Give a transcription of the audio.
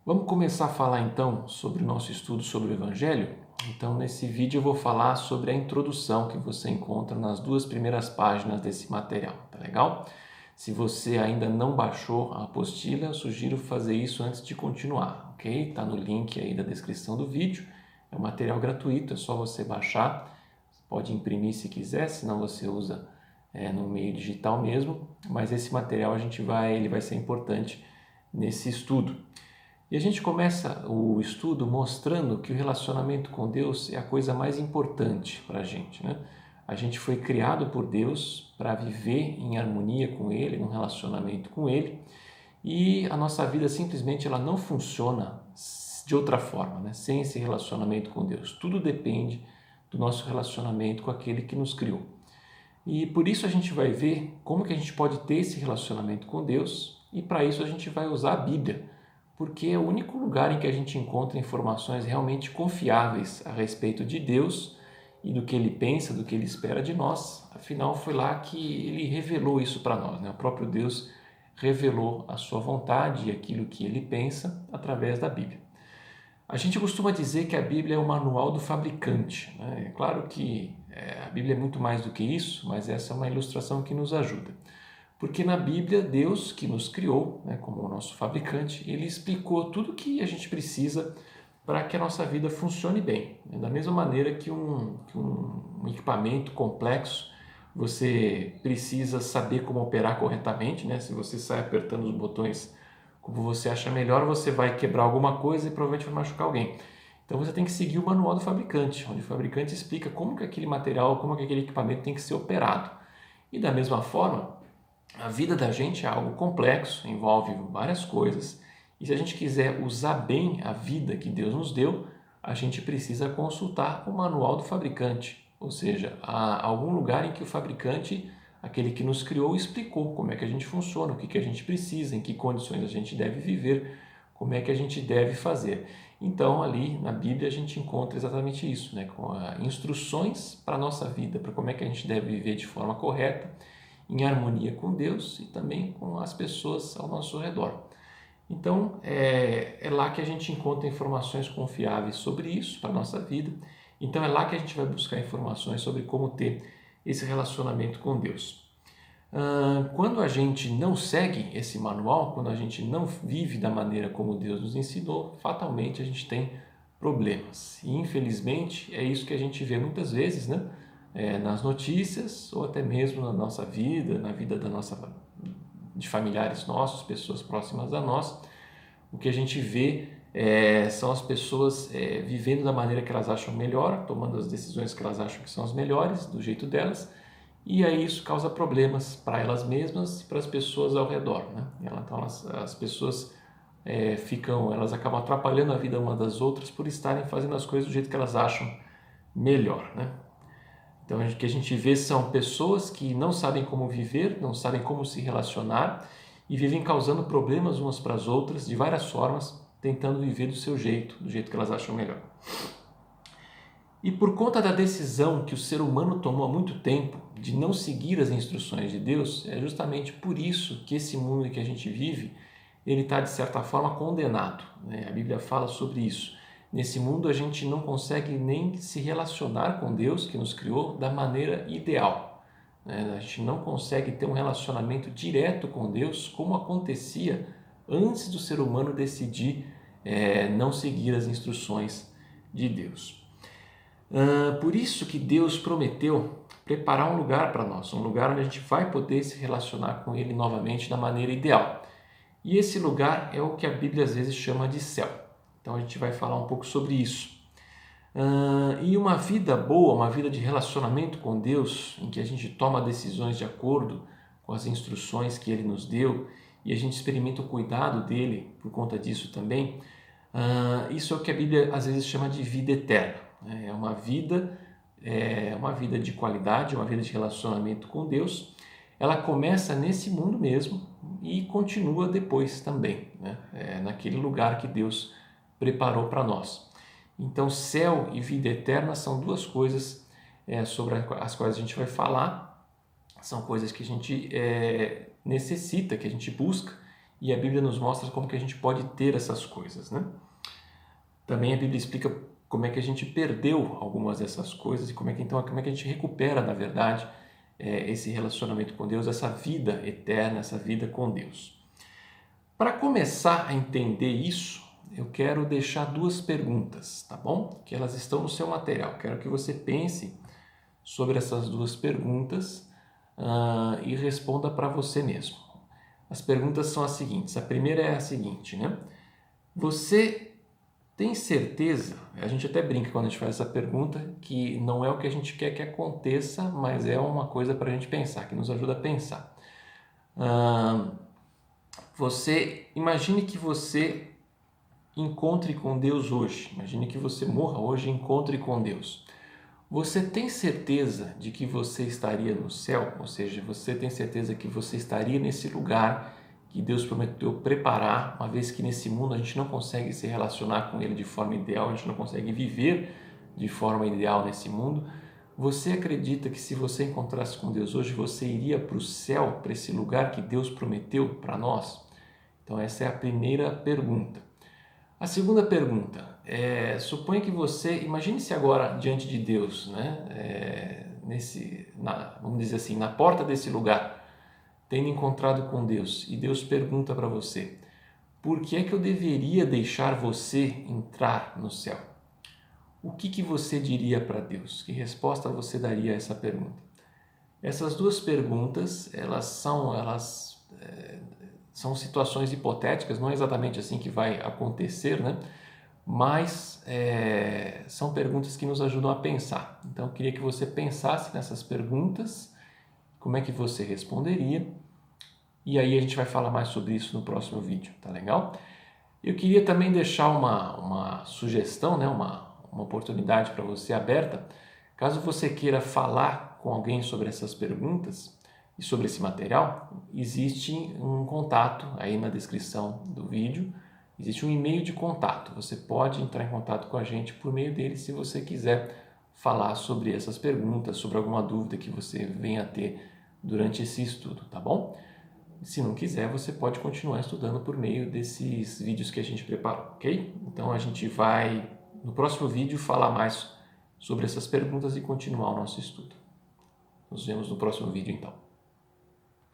Vamos começar a falar então sobre o nosso estudo sobre o Evangelho? Então, nesse vídeo eu vou falar sobre a introdução que você encontra nas duas primeiras páginas desse material, tá legal? Se você ainda não baixou a apostila, eu sugiro fazer isso antes de continuar, ok? Tá no link aí da descrição do vídeo, é um material gratuito, é só você baixar, você pode imprimir se quiser, senão você usa no meio digital mesmo, mas esse material ele vai ser importante nesse estudo. E a gente começa o estudo mostrando que o relacionamento com Deus é a coisa mais importante para a gente, né? A gente foi criado por Deus para viver em harmonia com Ele, num relacionamento com Ele, e a nossa vida simplesmente ela não funciona de outra forma, né? Sem esse relacionamento com Deus. Tudo depende do nosso relacionamento com aquele que nos criou. E por isso a gente vai ver como que a gente pode ter esse relacionamento com Deus, e para isso a gente vai usar a Bíblia, porque é o único lugar em que a gente encontra informações realmente confiáveis a respeito de Deus e do que Ele pensa, do que Ele espera de nós. Afinal, foi lá que Ele revelou isso para nós, né? O próprio Deus revelou a sua vontade e aquilo que Ele pensa através da Bíblia. A gente costuma dizer que a Bíblia é o manual do fabricante, né? É claro que a Bíblia é muito mais do que isso, mas essa é uma ilustração que nos ajuda. Porque na Bíblia, Deus que nos criou, né, como o nosso fabricante, ele explicou tudo o que a gente precisa para que a nossa vida funcione bem. Da mesma maneira que um equipamento complexo, você precisa saber como operar corretamente, né? Se você sai apertando os botões como você acha melhor, você vai quebrar alguma coisa e provavelmente vai machucar alguém. Então você tem que seguir o manual do fabricante, onde o fabricante explica como que aquele material, como que aquele equipamento tem que ser operado. E da mesma forma, a vida da gente é algo complexo, envolve várias coisas, e se a gente quiser usar bem a vida que Deus nos deu, a gente precisa consultar o manual do fabricante, ou seja, há algum lugar em que o fabricante, aquele que nos criou, explicou como é que a gente funciona, o que a gente precisa, em que condições a gente deve viver, como é que a gente deve fazer. Então, ali na Bíblia a gente encontra exatamente isso, né? Com instruções para a nossa vida, para como é que a gente deve viver de forma correta, em harmonia com Deus e também com as pessoas ao nosso redor. Então, é lá que a gente encontra informações confiáveis sobre isso para a nossa vida. Então, é lá que a gente vai buscar informações sobre como ter esse relacionamento com Deus. Quando a gente não segue esse manual, quando a gente não vive da maneira como Deus nos ensinou, fatalmente a gente tem problemas. E infelizmente é isso que a gente vê muitas vezes, né? Nas notícias ou até mesmo na nossa vida, na vida de familiares nossos, pessoas próximas a nós. O que a gente vê são as pessoas vivendo da maneira que elas acham melhor, tomando as decisões que elas acham que são as melhores, do jeito delas, e aí isso causa problemas para elas mesmas e para as pessoas ao redor, né? Então as pessoas elas acabam atrapalhando a vida uma das outras por estarem fazendo as coisas do jeito que elas acham melhor, né? Então o que a gente vê são pessoas que não sabem como viver, não sabem como se relacionar e vivem causando problemas umas para as outras de várias formas, tentando viver do jeito que elas acham melhor. E por conta da decisão que o ser humano tomou há muito tempo de não seguir as instruções de Deus, é justamente por isso que esse mundo em que a gente vive, ele está de certa forma condenado, né? A Bíblia fala sobre isso. Nesse mundo a gente não consegue nem se relacionar com Deus que nos criou da maneira ideal, né? A gente não consegue ter um relacionamento direto com Deus como acontecia antes do ser humano decidir não seguir as instruções de Deus. Por isso que Deus prometeu preparar um lugar para nós, um lugar onde a gente vai poder se relacionar com Ele novamente da maneira ideal. E esse lugar é o que a Bíblia às vezes chama de céu. Então a gente vai falar um pouco sobre isso. E uma vida boa, uma vida de relacionamento com Deus, em que a gente toma decisões de acordo com as instruções que Ele nos deu e a gente experimenta o cuidado dele por conta disso também, isso é o que a Bíblia às vezes chama de vida eterna. É uma vida de qualidade, uma vida de relacionamento com Deus. Ela começa nesse mundo mesmo e continua depois também, né? Naquele lugar que Deus preparou para nós. Então, céu e vida eterna são duas coisas sobre as quais a gente vai falar, são coisas que a gente necessita, que a gente busca e a Bíblia nos mostra como que a gente pode ter essas coisas, né? Também a Bíblia explica como é que a gente perdeu algumas dessas coisas e como é que a gente recupera, na verdade, esse relacionamento com Deus, essa vida eterna, essa vida com Deus. Para começar a entender isso, eu quero deixar duas perguntas, tá bom? Que elas estão no seu material. Quero que você pense sobre essas duas perguntas e responda para você mesmo. As perguntas são as seguintes. A primeira é a seguinte, né? Você tem certeza, a gente até brinca quando a gente faz essa pergunta, que não é o que a gente quer que aconteça, mas é uma coisa para a gente pensar, que nos ajuda a pensar. Você imagine que você encontre com Deus hoje, imagine que você morra hoje e encontre com Deus. Você tem certeza de que você estaria no céu? Ou seja, você tem certeza que você estaria nesse lugar que Deus prometeu preparar, uma vez que nesse mundo a gente não consegue se relacionar com Ele de forma ideal, a gente não consegue viver de forma ideal nesse mundo. Você acredita que se você encontrasse com Deus hoje, você iria para o céu, para esse lugar que Deus prometeu para nós? Então essa é a primeira pergunta. A segunda pergunta suponha que você, imagine-se agora diante de Deus, né? Vamos dizer assim, na porta desse lugar, tendo encontrado com Deus, e Deus pergunta para você, por que é que eu deveria deixar você entrar no céu? O que você diria para Deus? Que resposta você daria a essa pergunta? Essas duas perguntas, elas são situações hipotéticas, não é exatamente assim que vai acontecer, né? Mas são perguntas que nos ajudam a pensar. Então, eu queria que você pensasse nessas perguntas, como é que você responderia, e aí a gente vai falar mais sobre isso no próximo vídeo, tá legal? Eu queria também deixar uma sugestão, né? uma oportunidade para você aberta, caso você queira falar com alguém sobre essas perguntas e sobre esse material, existe um contato aí na descrição do vídeo, existe um e-mail de contato, você pode entrar em contato com a gente por meio dele se você quiser falar sobre essas perguntas, sobre alguma dúvida que você venha a ter durante esse estudo, tá bom? Se não quiser, você pode continuar estudando por meio desses vídeos que a gente preparou, ok? Então a gente vai, no próximo vídeo, falar mais sobre essas perguntas e continuar o nosso estudo. Nos vemos no próximo vídeo, então.